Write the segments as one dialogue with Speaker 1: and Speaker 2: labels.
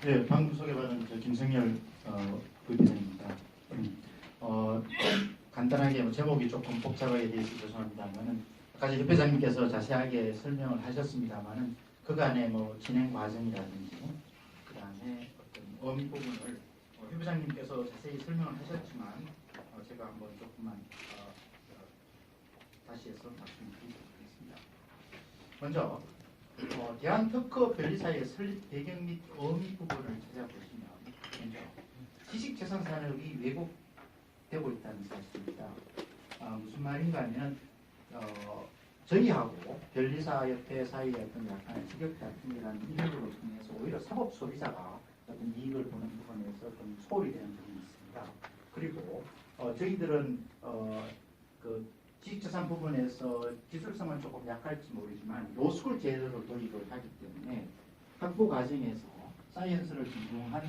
Speaker 1: 네, 방금 소개받은 김성열 부회장입니다. 간단하게 제목이 조금 복잡하게 되어 있어서 죄송합니다만은 아까 협회장님께서 자세하게 설명을 하셨습니다만은 그간의 진행 과정이라든지 그다음에 어떤 의미 부분을 협회장님께서 자세히 설명을 하셨지만 제가 한번 조금만 다시 해서 말씀드리도록 하겠습니다. 먼저 대한특허 변리사의 설립 배경 및 의미 부분을 찾아보시면 먼저 지식재산 산업이 왜곡되고 있다는 사실입니다. 무슨 말인가 하면 저희하고 변리사협회 사이의 어떤 약간의 직역다툼이라는 이유를 통해서 오히려 사법 소비자가 어떤 이익을 보는 부분에서 좀 소홀히 되는 부분이 있습니다. 그리고 저희들은 그 지식재산 부분에서 기술성은 조금 약할지 모르지만 로스쿨 제도를 도입을 하기 때문에 학부 과정에서 사이언스를 전공한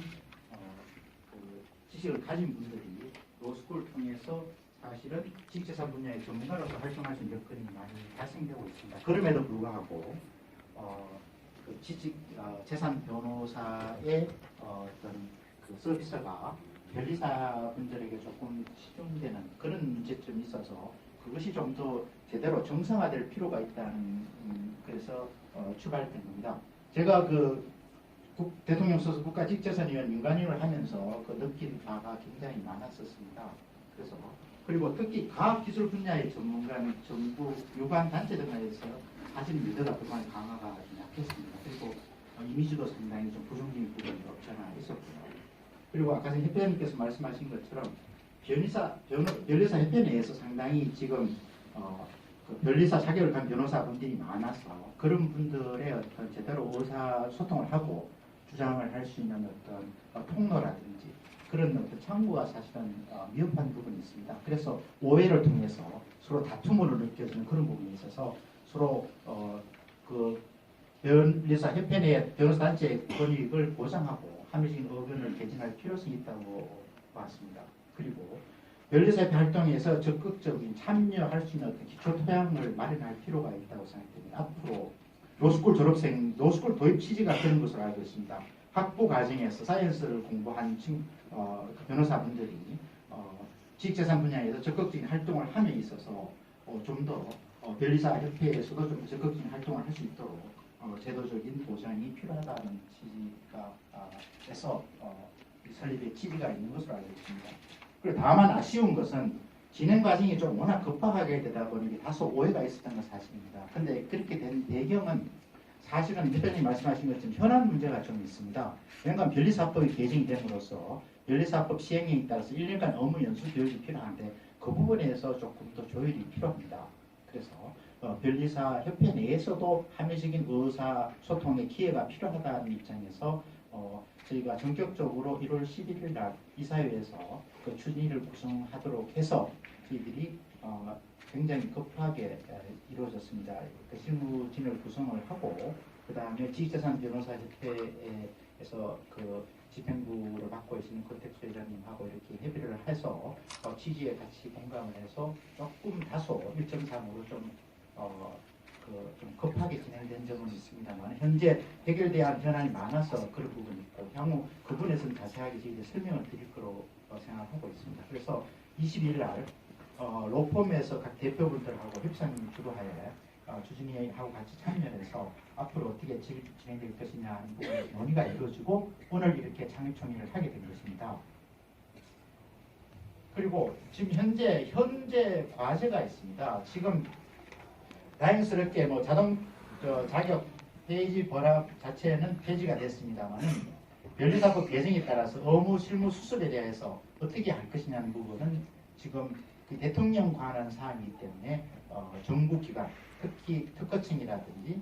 Speaker 1: 그 지식을 가진 분들이 로스쿨을 통해서 사실은 지식재산 분야의 전문가로서 활동할 수 있는 여건이 많이 발생되고 있습니다. 그럼에도 불구하고 그 재산 변호사의 어떤 그 서비스가 변리사 분들에게 조금 시중되는 그런 문제점이 있어서 그것이 좀 더 제대로 정상화될 필요가 있다는 그래서 출발된 겁니다. 제가 그 대통령 소속 국가직재산위원 민간인을 하면서 그 느낀 바가 굉장히 많았었습니다. 그래서 그리고 특히 과학기술 분야의 전문가는 전부 유관 단체 등에서 사실 리더가 그동안 강화가 좀 약했습니다. 그리고 이미지도 상당히 좀 부정적인 부분이 없지 않아 있었고요. 그리고 아까 협회장님께서 말씀하신 것처럼 변리사 협회 내에서 상당히 지금 그 변리사 자격을 간 변호사분들이 많아서 그런 분들의 어떤 제대로 의사소통을 하고 주장을 할 수 있는 어떤 통로라든지 그런 어떤 창구가 사실은 미흡한 부분이 있습니다. 그래서 오해를 통해서 서로 다툼으로 느껴지는 그런 부분이 있어서 서로 그 변리사 협회 내 변호사 단체의 권익을 보장하고 합리적인 의견을 개진할 필요성이 있다고 봤습니다. 그리고 변리사협회 활동에서 적극적인 참여할 수 있는 어떤 기초 토양을 마련할 필요가 있다고 생각됩니다. 앞으로 로스쿨 도입 취지가 그런 것으로 알고 있습니다. 학부 과정에서 사이언스를 공부한 변호사분들이 지식재산 분야에서 적극적인 활동을 함에 있어서 좀 더 변리사 협회에서도 좀 적극적인 활동을 할 수 있도록 제도적인 보장이 필요하다는 취지가 해서 설립의 취지가 있는 것으로 알고 있습니다. 그리고 다만 아쉬운 것은 진행 과정이 좀 워낙 급박하게 되다 보니 다소 오해가 있었던 건 사실입니다. 그런데 그렇게 된 배경은 사실은 대표님 말씀하신 것처럼 현안 문제가 좀 있습니다. 그러니까 변리사법이 개정이 됨으로써 변리사법 시행령에 따라서 1년간 업무 연수 교육이 필요한데 그 부분에서 조금 더 조율이 필요합니다. 그래서 변리사 협회 내에서도 합리적인 의사소통의 기회가 필요하다는 입장에서 저희가 전격적으로 1월 11일 날 이사회에서 그 추진위를 구성하도록 해서 저희들이 굉장히 급하게 이루어졌습니다. 그 실무진을 구성을 하고 그 다음에 지식재산 변호사협회에서 그 집행부를 맡고 계시는 권택수 회장님하고 이렇게 협의를 해서 취지에 같이 공감을 해서 조금 다소 1.3으로 좀 급하게 진행된 점은 있습니다만 현재 해결돼야 할 현안이 많아서 그런 부분이 있고 향후 그 부분에서는 자세하게 저희들이 설명을 드릴 거로 생각하고 있습니다. 그래서 22일 날 로펌에서 각 대표분들하고 협상님 주도하에 주진이하고 같이 참여해서 앞으로 어떻게 진행될 것이냐 하는 부분에서 논의가 이루어지고 오늘 이렇게 창립총회를 하게 된 것입니다. 그리고 지금 현재 과제가 있습니다. 지금 다행스럽게 자동 자격 페이지 번합 자체는 폐지가 됐습니다만은 변리사법 개정에 따라서 의무 실무 수습에 대해서 어떻게 할 것이냐는 부분은 지금 그 대통령 관한 사항이기 때문에 정부기관, 특히 특허청이라든지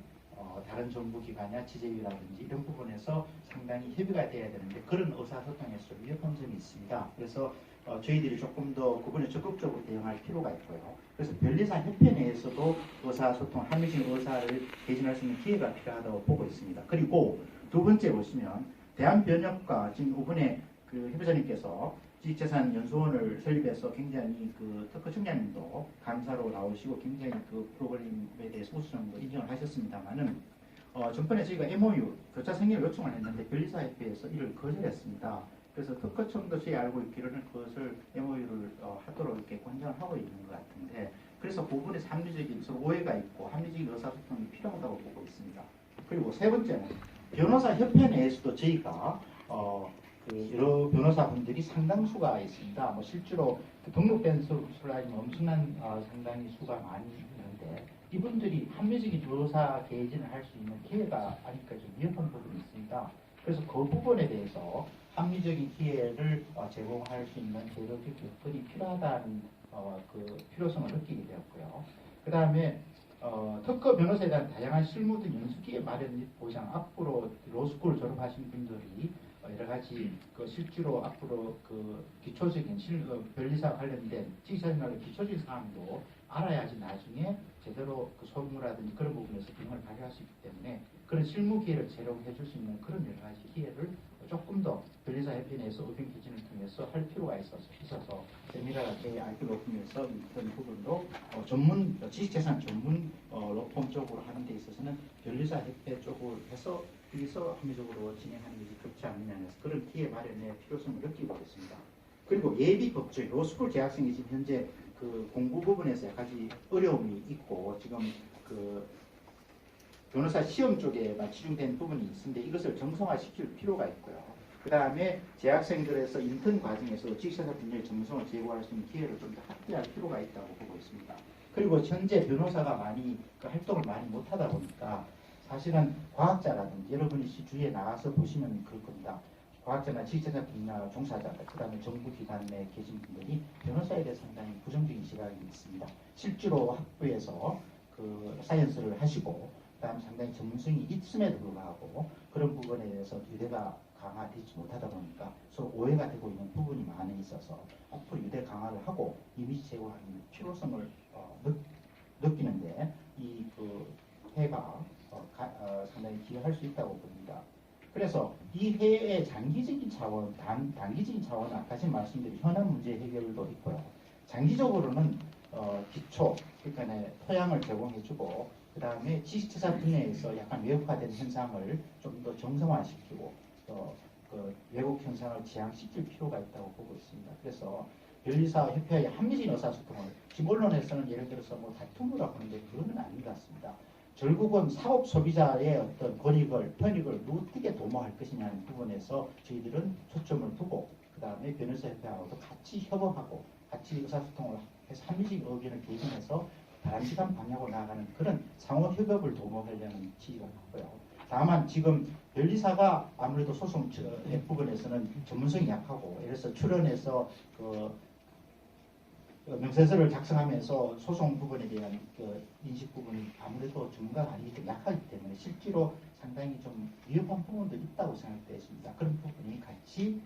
Speaker 1: 다른 정부기관이나 지재위라든지 이런 부분에서 상당히 협의가 돼야 되는데 그런 의사소통에서 위협한 점이 있습니다. 그래서 저희들이 조금 더 그분에 적극적으로 대응할 필요가 있고요. 그래서 변리사 협회 내에서도 의사소통, 합리적인 의사를 개진할 수 있는 기회가 필요하다고 보고 있습니다. 그리고 두 번째 보시면 대한변협과 지금 이번에 그 협회장님께서 지식재산연수원을 설립해서 굉장히 그 특허청장님도 감사로 나오시고 굉장히 그 프로그램에 대해서 우수성도 인정을 하셨습니다만은 전번에 저희가 MOU, 교차 승인을 요청을 했는데 변리사협회에서 이를 거절했습니다. 그래서 특허청도 저희 알고 있기로는 그것을 MOU를 하도록 이렇게 권장을 하고 있는 것 같은데, 그래서 그 부분에서 합리적인 서로 오해가 있고 합리적인 의사소통이 필요하다고 보고 있습니다. 그리고 세 번째는 변호사협회 내에서도 저희가 그 여러 변호사분들이 상당수가 있습니다. 뭐 실제로 그 등록된 수라면 엄청난 상당히 수가 많이 있는데, 이분들이 합리적인 변호사 개진을 할 수 있는 기회가 아닐까 좀 위협한 부분이 있습니다. 그래서 그 부분에 대해서 합리적인 기회를 제공할 수 있는 제도적 여건이 필요하다는 그 필요성을 느끼게 되었고요. 그 다음에 특허 변호사에 대한 다양한 실무 등 연수기회 마련 및 보장, 앞으로 로스쿨 졸업하신 분들이 여러 가지 그 실제로 앞으로 그 기초적인 변리사 관련된 지식자격의 기초적인 사항도 알아야지 나중에 제대로 그 소무라든지 그런 부분에서 기능을 발휘할 수 있기 때문에 그런 실무 기회를 제공해 줄 수 있는 그런 여러 가지 기회를 조금 더 변리사 협회 내에서 의견 개진을 통해서 할 필요가 있어서 세미나라든지 IP 로펌에서 이런 부분도 전문 지식재산 전문 로펌 쪽으로 하는 데 있어서는 변리사 협회 쪽으로 해서 여기서 합리적으로 진행하는 것이 좋지 않느냐 해서 그런 기회 마련의 필요성을 느끼고 있습니다. 그리고 예비 법조인 로스쿨 재학생이 지금 현재 그 공부 부분에서 여러 가지 어려움이 있고 지금 그 변호사 시험 쪽에만 치중된 부분이 있는데 이것을 정성화시킬 필요가 있고요. 그 다음에 재학생들에서 인턴 과정에서 지식자산 분야의 정성을 제고할 수 있는 기회를 좀 더 확대할 필요가 있다고 보고 있습니다. 그리고 현재 변호사가 많이 그 활동을 많이 못하다 보니까 사실은 과학자라든지 여러분이 주위에 나가서 보시면 그럴 겁니다. 과학자나 지식자산 분야 종사자, 그 다음에 정부기관 내에 계신 분들이 변호사에 대해 상당히 부정적인 시각이 있습니다. 실제로 학부에서 그 사이언스를 하시고 그다음 상당히 전문성이 있음에도 불구하고 그런 부분에 대해서 유대가 강화되지 못하다 보니까 서로 오해가 되고 있는 부분이 많이 있어서 앞으로 유대 강화를 하고 이미지 제고하는 필요성을 느끼는데 이 그 해가 상당히 기여할 수 있다고 봅니다. 그래서 이 해의 장기적인 차원, 단기적인 차원은 아까 지금 말씀드린 현안 문제 해결도 있고요. 장기적으로는 기초, 그러니까 토양을 제공해주고 그 다음에 지식재산 분야에서 약간 외국화된 현상을 좀 더 정성화시키고 그 외국 현상을 지양시킬 필요가 있다고 보고 있습니다. 그래서 변리사 협회의 합리적인 의사소통을 지금 언론에서는 예를 들어서 뭐 다툼으로 하는데 그건 아닌 것 같습니다. 결국은 사업 소비자의 어떤 권익을, 편익을 어떻게 도모할 것이냐는 부분에서 저희들은 초점을 두고 그 다음에 변호사협회하고도 같이 협업하고 같이 의사소통을 해서 합리적인 의견을 개진해서 바람직한 방향으로 나아가는 그런 상호 협업을 도모하려는 취지가 있고요. 다만 지금 변리사가 아무래도 소송 부분에서는 전문성이 약하고 예를 들어서 출연해서 그 명세서를 작성하면서 소송 부분에 대한 그 인식 부분이 아무래도 전문가가 아니기 때문에 약하기 때문에 실제로 상당히 좀 위협한 부분도 있다고 생각되어 있습니다. 그런 부분이 같이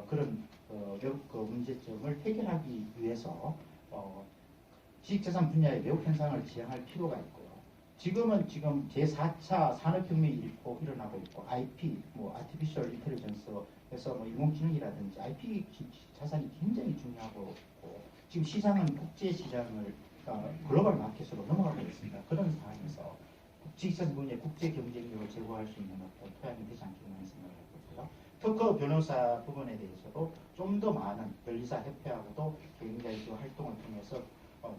Speaker 1: 그런 그 문제점을 해결하기 위해서 지식재산 분야의 외국 현상을 지향할 필요가 있고요. 지금 제4차 산업혁명이 일어나고 있고 IP, 뭐 아티피셜 인텔리전스에서 뭐 인공지능이라든지 IP 자산이 굉장히 중요하고 있고 지금 시장은 국제 시장을 글로벌 마켓으로 넘어가고 있습니다. 그런 상황에서 지식재산 분야의 국제 경쟁력을 제고할 수 있는 어떤 토양이 되지 않겠나 생각을 하고 있고요. 특허 변호사 부분에 대해서도 좀 더 많은 변리사 협회하고도 개인자의 활동을 통해서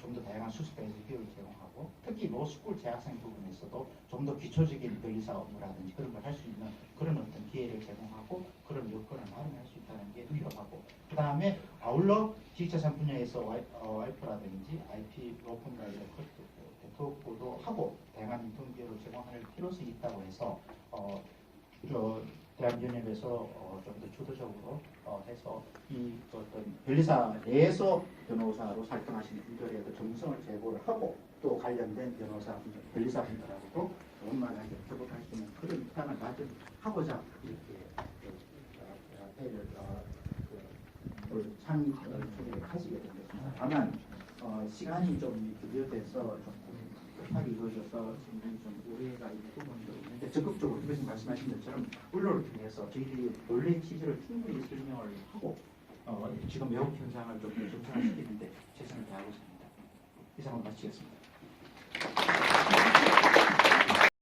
Speaker 1: 좀 더 다양한 수습에서 기회를 제공하고 특히 로스쿨 재학생 부분에서도 좀 더 기초적인 변리사 업무라든지 그런 걸 할 수 있는 그런 어떤 기회를 제공하고 그런 여건을 마련할 수 있다는 게 필요하고 그 다음에 아울러 지식재산 분야에서 와이프라든지 IP 로펌이라든지 네트워크도 하고 다양한 인턴 기회를 제공할 필요성이 있다고 해서 대한변협에서 좀 더 주도적으로 해서 이 어떤 변리사 내에서 변호사로 활동하시는 분들의 전문성을 제고를 하고 또 관련된 변리사분들하고도 원만하게 협업할 수 있는 그런 입장을 마련하고자 이렇게 회를 초대를 하시게 된 것입니다. 다만 시간이 좀 비교돼서 급하게 이루어져서 지금 좀 오해가 있는 부분도 있는데 적극적으로 교수님 말씀하신 것처럼 언론을 통해서 저희들이 원래 취지를 충분히 설명을 하고 지금 외국 현상을 좀 정상화시키는데 최선을 다하고 있습니다. 이상으로 마치겠습니다.